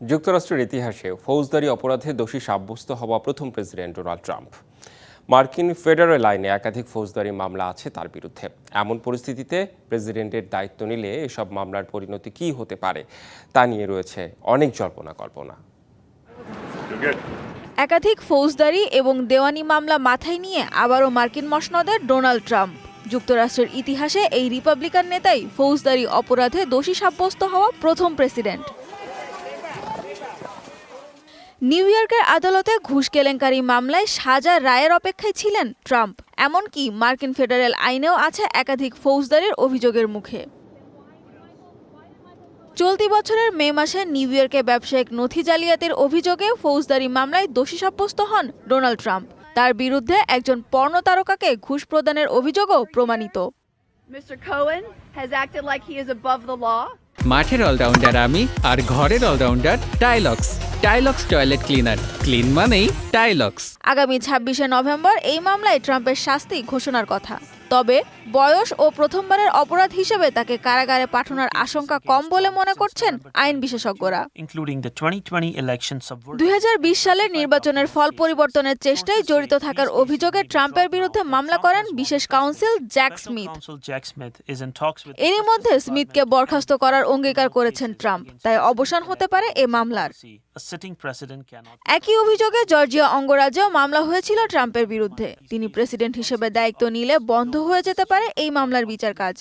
যুক্তরাষ্ট্রের ইতিহাসে ফৌজদারি অপরাধে দোষী সাব্যস্ত হওয়া প্রথম প্রেসিডেন্ট ডোনাল্ড ট্রাম্প। মার্কিন ফেডারেল আইনে একাধিক ফৌজদারি মামলা আছে তার বিরুদ্ধে। এমন পরিস্থিতিতে প্রেসিডেন্টের দায়িত্ব নিলে এসব মামলার পরিণতি কী হতে পারে তা নিয়ে রয়েছে অনেক জল্পনা কল্পনা। একাধিক ফৌজদারি এবং দেওয়ানি মামলা মাথায় নিয়ে আবারও মার্কিন মসনদে ডোনাল্ড ট্রাম্প। যুক্তরাষ্ট্রের ইতিহাসে এই রিপাবলিকান নেতাই ফৌজদারি অপরাধে দোষী সাব্যস্ত হওয়া প্রথম প্রেসিডেন্ট। নিউ ইয়র্কের আদালতে ঘুষ কেলেঙ্কারি মামলায় সাজা রায়ের অপেক্ষায় ছিলেন ট্রাম্প। এমনকি মার্কিন ফেডারেল আইনেও আছে একাধিক ফৌজদারির অভিযোগের মুখে। চলতি বছরের মে মাসে নিউ ইয়র্কে ব্যবসায়িক নথি জালিয়াতির অভিযোগে ফৌজদারি মামলায় দোষী সাব্যস্ত হন ডোনাল্ড ট্রাম্প। তার বিরুদ্ধে একজন পর্ন তারকাকে ঘুষ প্রদানের অভিযোগও প্রমাণিত। মাঠের অলরাউন্ডার আমি, আর ঘরের all rounder Tylox. Tylox toilet cleaner, clean মানেই টাইলক্স। আগামী 26শে নভেম্বর এই মামলায় ট্রাম্পের শাস্তি ঘোষণার কথা। তবে বয়স ও প্রথমবারের অপরাধ হিসেবে তাকে কারাগারে পাঠানোর আশঙ্কা কম বলে মনে করছেন আইন বিশেষজ্ঞরা। 2020 সালের নির্বাচনের ফল পরিবর্তনের চেষ্টায় জড়িত থাকার অভিযোগে ট্রাম্পের বিরুদ্ধে মামলা করেন বিশেষ কাউন্সিল জ্যাক স্মিথ। এরই মধ্যে স্মিথকে বরখাস্ত করার অঙ্গীকার করেছেন ট্রাম্প, তাই অবসান হতে পারে এ মামলার। একই অভিযোগে জর্জিয়া অঙ্গরাজ্যেও মামলা হয়েছিল ট্রাম্পের বিরুদ্ধে। তিনি প্রেসিডেন্ট হিসেবে দায়িত্ব নিলে বন্ধ হয়ে যেতে পারে এই মামলার বিচার কাজ।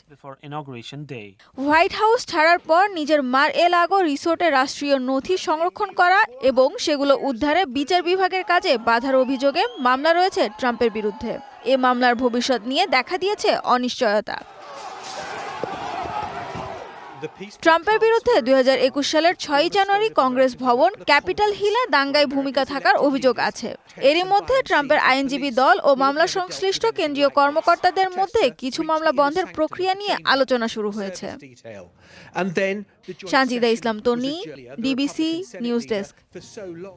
হোয়াইট হাউস ছাড়ার পর নিজের মার এ লাগো রিসোর্টে রাষ্ট্রীয় নথি সংরক্ষণ করা এবং সেগুলো উদ্ধারে বিচার বিভাগের কাজে বাধার অভিযোগে মামলা রয়েছে ট্রাম্পের বিরুদ্ধে। এ মামলার ভবিষ্যৎ নিয়ে দেখা দিয়েছে অনিশ্চয়তা। ট্রাম্পের বিরুদ্ধে 2021 সালের 6 জানুয়ারি কংগ্রেস ভবন ক্যাপিটাল হিলে দাঙ্গায় ভূমিকা থাকার অভিযোগ আছে। এরই মধ্যে ট্রাম্পের আইনজীবী দল ও মামলা সংশ্লিষ্ট কেন্দ্রীয় কর্মকর্তাদের মধ্যে কিছু মামলা বন্ধের প্রক্রিয়া নিয়ে আলোচনা শুরু হয়েছে। সানজিদা ইসলাম তন্নি, ডিবিসি নিউজ ডেস্ক।